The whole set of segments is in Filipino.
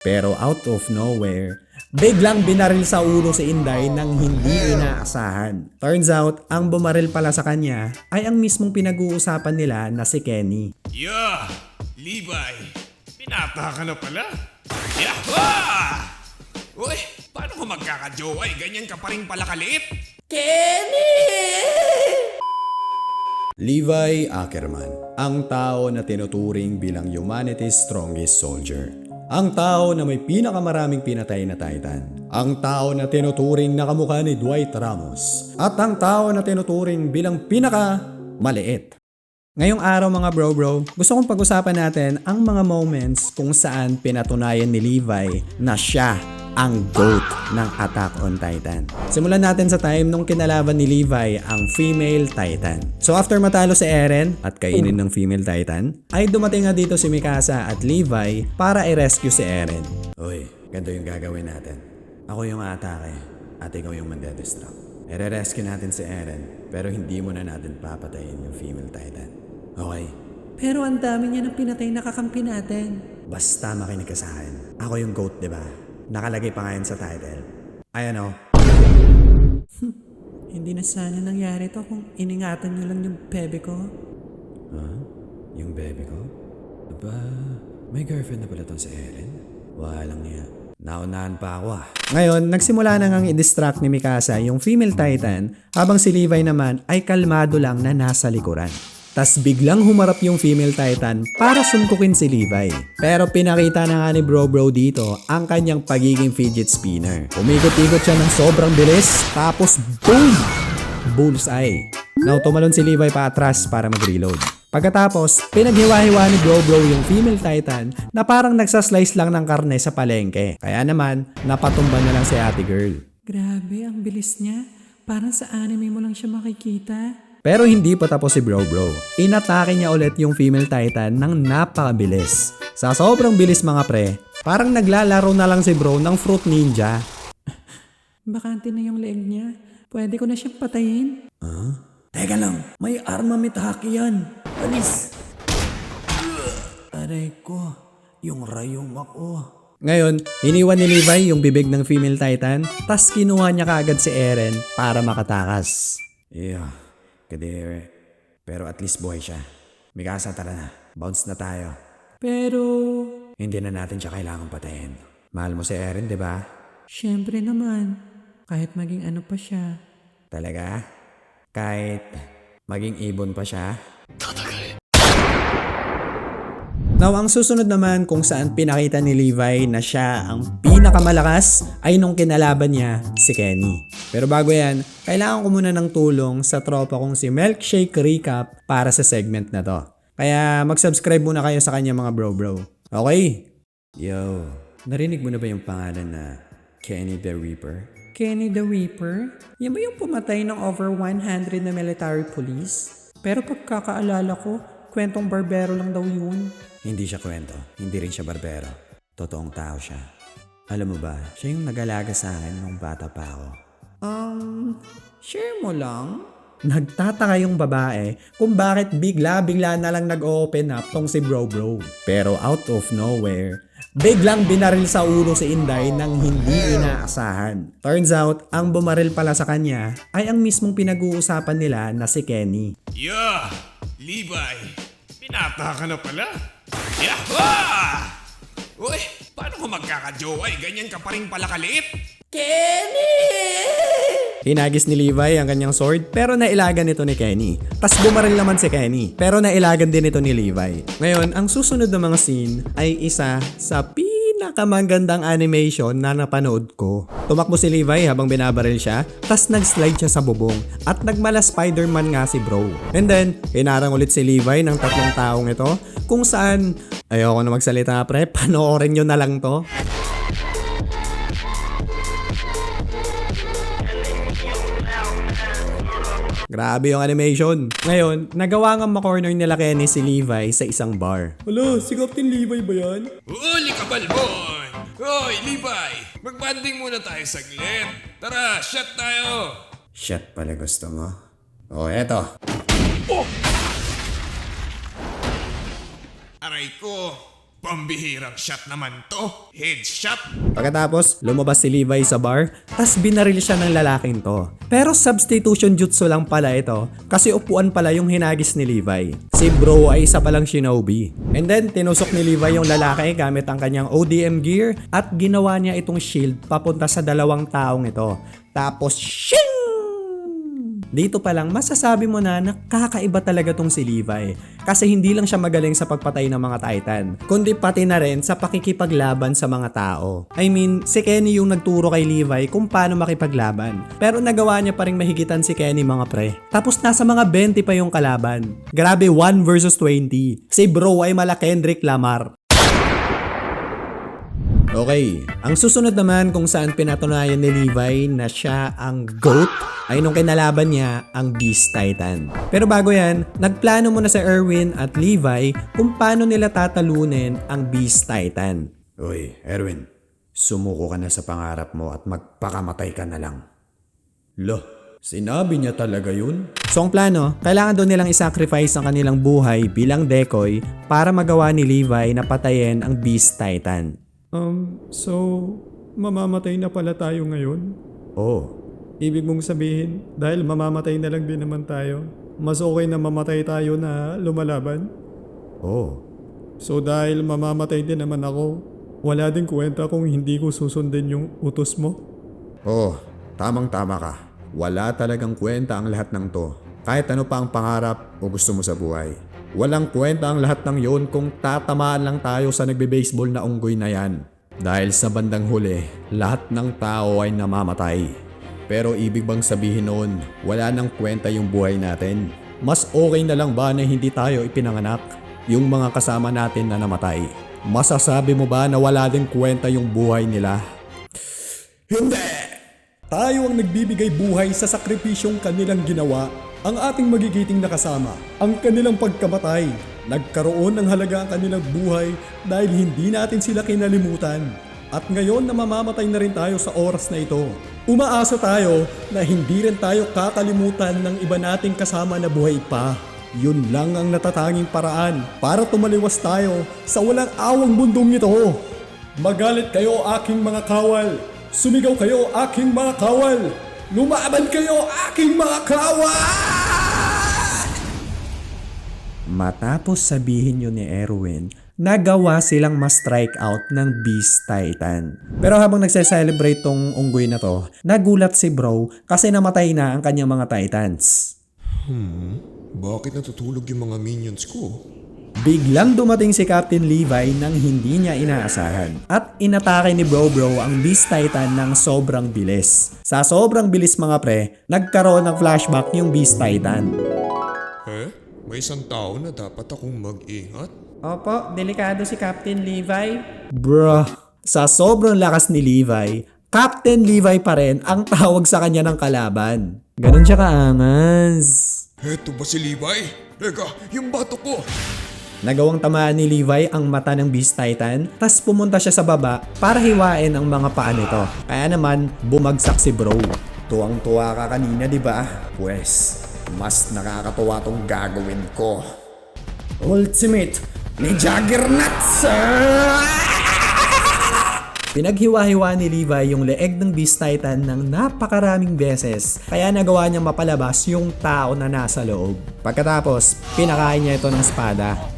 Pero out of nowhere, biglang binaril sa ulo si Inday nang hindi inaasahan. Turns out, ang bumaril pala sa kanya ay ang mismong pinag-uusapan nila na si Kenny. Yeah! Levi! Pinata ka na pala? Yahoo! Uy! Paano ko magkakajowa eh? Ganyan ka pa rin pala kaliit? Levi Ackerman, ang tao na tinuturing bilang humanity's strongest soldier. Ang tao na may pinakamaraming pinatay na Titan. Ang tao na tinuturing na kamukha ni Dwight Ramos. At ang tao na tinuturing bilang pinaka-maliit. Ngayong araw mga bro, gusto kong pag-usapan natin ang mga moments kung saan pinatunayan ni Levi na siya ang GOAT ng Attack on Titan. Simulan natin sa time nung kinalaban ni Levi ang female Titan. So after matalo si Eren at kainin ng female Titan, ay dumating nga dito si Mikasa at Levi para i-rescue si Eren. Uy, ganito yung gagawin natin. Ako yung atake at ikaw yung mandedestruct. I-rescue natin si Eren pero hindi mo na natin papatayin yung female Titan. Okay? Pero ang dami niya ng pinatay na kakampi natin. Basta makinig ka sa akin. Ako yung GOAT, diba? Nakalagay pa ngayon sa title. Ayan o. Hindi na sana nangyari to kung iningatan niyo lang yung bebe ko. Yung baby ko? Aba, may girlfriend na pala tong si Eren? Walang niya. Naunahan pa ako Ngayon, nagsimula na ngang i-distract ni Mikasa yung female Titan habang si Levi naman ay kalmado lang na nasa likuran. Tas biglang humarap yung female Titan para suntukin si Levi. Pero pinakita na nga ni Bro dito ang kanyang pagiging fidget spinner. Umikot-ikot siya ng sobrang bilis, tapos boom! Bullseye. Now tumalon si Levi pa atras para mag-reload. Pagkatapos, pinaghiwa-hiwa ni Bro yung female Titan na parang nagsaslice lang ng karne sa palengke. Kaya naman, napatumba na lang si ate girl. Grabe, ang bilis niya. Parang sa anime mo lang siya makikita. Pero hindi pa tapos si Bro. Inatake niya ulit yung female Titan ng napakabilis. Sa sobrang bilis mga pre, parang naglalaro na lang si Bro ng Fruit Ninja. Bakante na yung leeg niya. Pwede ko na siyang patayin. Teka lang, may armamitake yan. Alis! Aray ko, yung rayong ako. Ngayon, iniwan ni Levi yung bibig ng female Titan, tas kinuha niya kaagad si Eren para makatakas. Yeah, kadere. Pero at least buhay siya. Mikasa, tara na. Bounce na tayo. Pero, Hindi na natin siya kailangang patayin. Mahal mo si Eren, di ba? syempre naman, kahit maging ano pa siya. Talaga? Kahit maging ibon pa siya? Now, ang susunod naman kung saan pinakita ni Levi na siya ang pinakamalakas ay nung kinalaban niya si Kenny. Pero bago yan, kailangan ko muna ng tulong sa tropa kong si Milkshake Recap para sa segment na to. Kaya mag-subscribe muna kayo sa kanya mga bro. Okay? Yo, narinig mo na ba yung pangalan na Kenny the Reaper? Kenny the Reaper? Yan ba yung pumatay ng over 100 na military police? Pero pagkakaalala ko, kwentong barbero lang daw yun. Hindi siya kwento. Hindi rin siya barbero. Totoong tao siya. Alam mo ba, siya yung nag-alaga sa akin nung bata pa ako. Share mo lang? Nagtataka yung babae kung bakit bigla-bigla na lang nag-open up tong si Bro. Pero out of nowhere, biglang binaril sa ulo si Inday nang hindi inaasahan. Turns out, ang bumaril pala sa kanya ay ang mismong pinag-uusapan nila na si Kenny. Yeah! Levi! Pinata ka na pala? Yahoo! Uy! Paano ko magkakajowa eh? Ganyan ka pa rin pala kaliit? Hinagis ni Levi ang kanyang sword pero nailagan ito ni Kenny. Tas bumaril naman si Kenny pero nailagan din ito ni Levi. Ngayon, ang susunod na mga scene ay isa sa pinakamagandang animation na napanood ko. Tumakbo si Levi habang binabaril siya, tas nag-slide siya sa bubong at nagmala Spider-Man nga si Bro. And then, hinarang ulit si Levi ng tatlong taong ito kung saan, ayoko na magsalita pre, panoorin nyo na lang to. Grabe yung animation. Ngayon, nagawa nga ma-corner nila Kenny si Levi sa isang bar. Hala, si Captain Levi ba yan? Uli ka, Balboy! Hoy, Levi! Magbanding muna tayo saglit. Tara, shot tayo! Shit pala gusto mo. Oh, eto. Aray ko! Pambihirang shot naman to. Headshot. Pagkatapos, lumabas si Levi sa bar, tas binaril siya ng lalaking to. Pero substitution jutsu lang pala ito, kasi upuan pala yung hinagis ni Levi. Si bro ay isa palang shinobi. And then, tinusok ni Levi yung lalaki gamit ang kanyang ODM gear at ginawa niya itong shield papunta sa dalawang taong ito. Tapos, shing! Dito pa lang, masasabi mo na nakakaiba talaga tong si Levi. Kasi hindi lang siya magaling sa pagpatay ng mga Titan, kundi pati na rin sa pakikipaglaban sa mga tao. I mean, si Kenny yung nagturo kay Levi kung paano makipaglaban. Pero nagawa niya pa rin mahigitan si Kenny mga pre. Tapos nasa mga 20 pa yung kalaban. Grabe, 1 versus 20. Si bro ay mala Kendrick Lamar. Okay, ang susunod naman kung saan pinatunayan ni Levi na siya ang GOAT ay nung kinalaban niya ang Beast Titan. Pero bago yan, nagplano muna si Erwin at Levi kung paano nila tatalunin ang Beast Titan. Uy, Erwin, sumuko ka na sa pangarap mo at magpakamatay ka na lang. Lo, sinabi niya talaga yun? So ang plano, kailangan doon nilang isacrifice ang kanilang buhay bilang decoy para magawa ni Levi na patayin ang Beast Titan. So, mamamatay na pala tayo ngayon? Oo. Ibig mong sabihin, dahil mamamatay na lang din naman tayo, mas okay na mamatay tayo na lumalaban? Oo. So dahil mamamatay din naman ako, wala din kwenta kung hindi ko susundin yung utos mo? Oo, tamang-tama ka. Wala talagang kwenta ang lahat ng to. Kahit ano pa ang pangarap o gusto mo sa buhay. Walang kwenta ang lahat ng yon kung tatamaan lang tayo sa nagbe-baseball na unggoy na yan. Dahil sa bandang huli, lahat ng tao ay namamatay. Pero ibig bang sabihin noon, wala nang kwenta yung buhay natin? Mas okay na lang ba na hindi tayo ipinanganak? Yung mga kasama natin na namatay. Masasabi mo ba na wala din kwenta yung buhay nila? Hindi! Tayo ang nagbibigay buhay sa sakripisyong kanilang ginawa. Ang ating magigiting na kasama, ang kanilang pagkamatay. Nagkaroon ng halaga ang kanilang buhay dahil hindi natin sila kinalimutan. At ngayon na mamamatay na rin tayo sa oras na ito. Umaasa tayo na hindi rin tayo kakalimutan ng iba nating kasama na buhay pa. Yun lang ang natatanging paraan para tumaliwas tayo sa walang awang mundong ito. Magalit kayo aking mga kawal. Sumigaw kayo aking mga kawal. Lumaban kayo aking mga kawal! Matapos sabihin yun ni Erwin, nagawa silang ma-strike out ng Beast Titan. Pero habang nagse-celebrate tong unggoy na to, nagulat si bro kasi namatay na ang kanyang mga Titans. Bakit natutulog yung mga minions ko? Biglang dumating si Captain Levi nang hindi niya inaasahan at inatake ni Bro ang Beast Titan ng sobrang bilis. Sa sobrang bilis mga pre, nagkaroon ng flashback yung Beast Titan. May isang tao na dapat akong mag-ingat? Opo, delikado si Captain Levi. Bruh, sa sobrang lakas ni Levi, Captain Levi pa rin ang tawag sa kanya ng kalaban. Ganun siya kaangas. Eto ba si Levi? Teka, yung bato ko! Nagawang tamaan ni Levi ang mata ng Beast Titan, tas pumunta siya sa baba para hiwain ang mga paa nito. Kaya naman, bumagsak si bro. Tuwang-tuwa ka kanina, di ba? Pwes, mas nakakatuwa tong gagawin ko. Ultimate ni Juggernaut! Pinaghiwa-hiwa ni Levi yung leeg ng Beast Titan ng napakaraming beses, kaya nagawa niyang mapalabas yung tao na nasa loob. Pagkatapos, pinakain niya ito ng espada.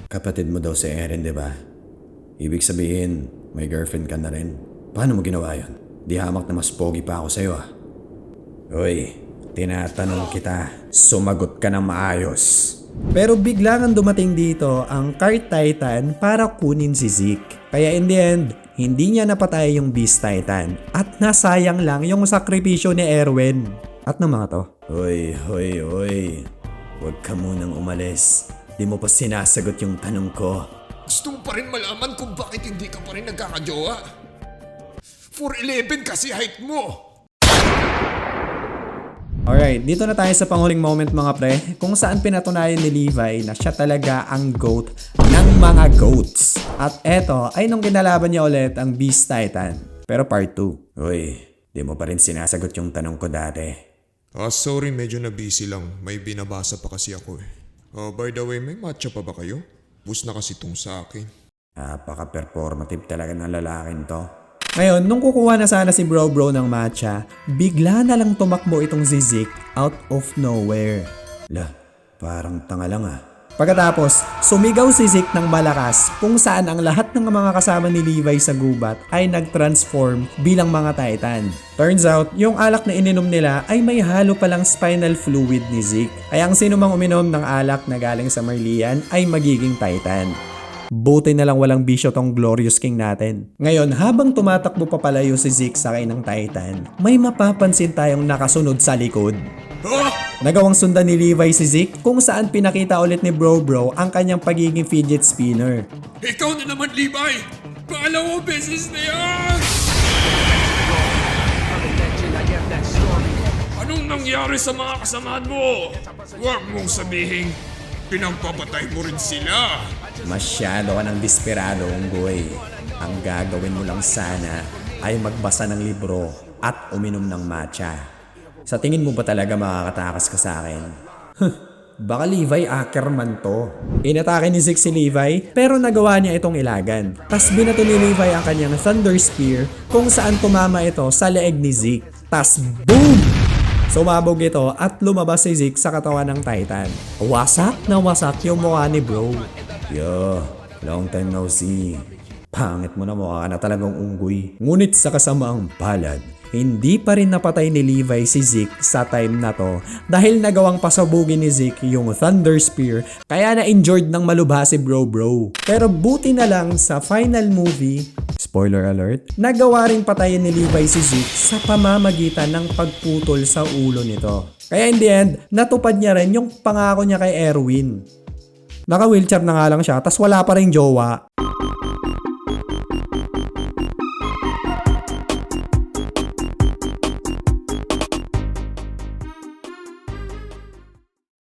Kapatid mo daw si Eren, di ba? Ibig sabihin, may girlfriend ka na rin. Paano mo ginawa yun? Di hamak na mas pogi pa ako sa'yo ah. Uy, tinatanong kita, sumagot ka ng maayos. Pero biglang dumating dito ang Cart Titan para kunin si Zeke. Kaya in the end, hindi niya napatay yung Beast Titan. At nasayang lang yung sakripisyo ni Erwin. At ng mga to. Hoy. Huwag ka munang umalis. Di mo pa sinasagot yung tanong ko. Gusto mo pa rin malaman kung bakit hindi ka pa rin nagkakajowa? 4'11 kasi height mo! Alright, dito na tayo sa panghuling moment mga pre, kung saan pinatunayan ni Levi na siya talaga ang GOAT ng mga GOATs. At eto ay nung kinalaban niya ulit ang Beast Titan. Pero part 2. Uy, di mo pa rin sinasagot yung tanong ko dati. Sorry, medyo na busy lang. May binabasa pa kasi ako eh. By the way, may matcha pa ba kayo? Bus na kasi itong sa akin. Napaka-performative talaga ng lalaking to. Ngayon, nung kukuha na sana si Bro ng matcha, bigla na lang tumakbo itong si Zeke out of nowhere. Lah, parang tanga lang ah. Pagkatapos, sumigaw si Zeke ng malakas kung saan ang lahat ng mga kasama ni Levi sa gubat ay nag-transform bilang mga Titan. Turns out, yung alak na ininom nila ay may halo palang spinal fluid ni Zeke. Kaya ang sinumang uminom ng alak na galing sa Marlian ay magiging Titan. Buti na lang walang bisyo tong Glorious King natin. Ngayon, habang tumatakbo papalayo si Zeke sakay ng Titan, may mapapansin tayong nakasunod sa likod. Oh! Nagawang sundan ni Levi si Zeke kung saan pinakita ulit ni Bro ang kanyang pagiging fidget spinner. Ikaw na naman, Levi! Paalawang beses na yan! Anong nangyari sa mga kasamahan mo? Huwag mong sabihin, pinagpapatay mo rin sila. Masyado ka ng desperado, Unggoy. Ang gagawin mo lang sana ay magbasa ng libro at uminom ng matcha. Sa tingin mo ba talaga makakatakas ka sa akin? Baka Levi Ackerman to. Inatake ni Zeke si Levi pero nagawa niya itong ilagan. Tas binato ni Levi ang kanyang Thunder Spear kung saan tumama ito sa leeg ni Zeke. Tas boom! Sumabog ito at lumabas si Zeke sa katawan ng Titan. Wasak na wasak yung mukha ni Bro. Yo, long time no see. Pangit mo na, mukha ka na talagang unggoy. Ngunit sa kasamaang palad, hindi pa rin napatay ni Levi si Zeke sa time na to dahil nagawang pasabugin ni Zeke yung Thunder Spear kaya na-injured ng malubha si Bro. Pero buti na lang sa final movie, spoiler alert, nagawa rin patayin ni Levi si Zeke sa pamamagitan ng pagputol sa ulo nito. Kaya in the end, natupad niya rin yung pangako niya kay Erwin. Naka-wheelchair na nga lang siya tas wala pa rin jowa.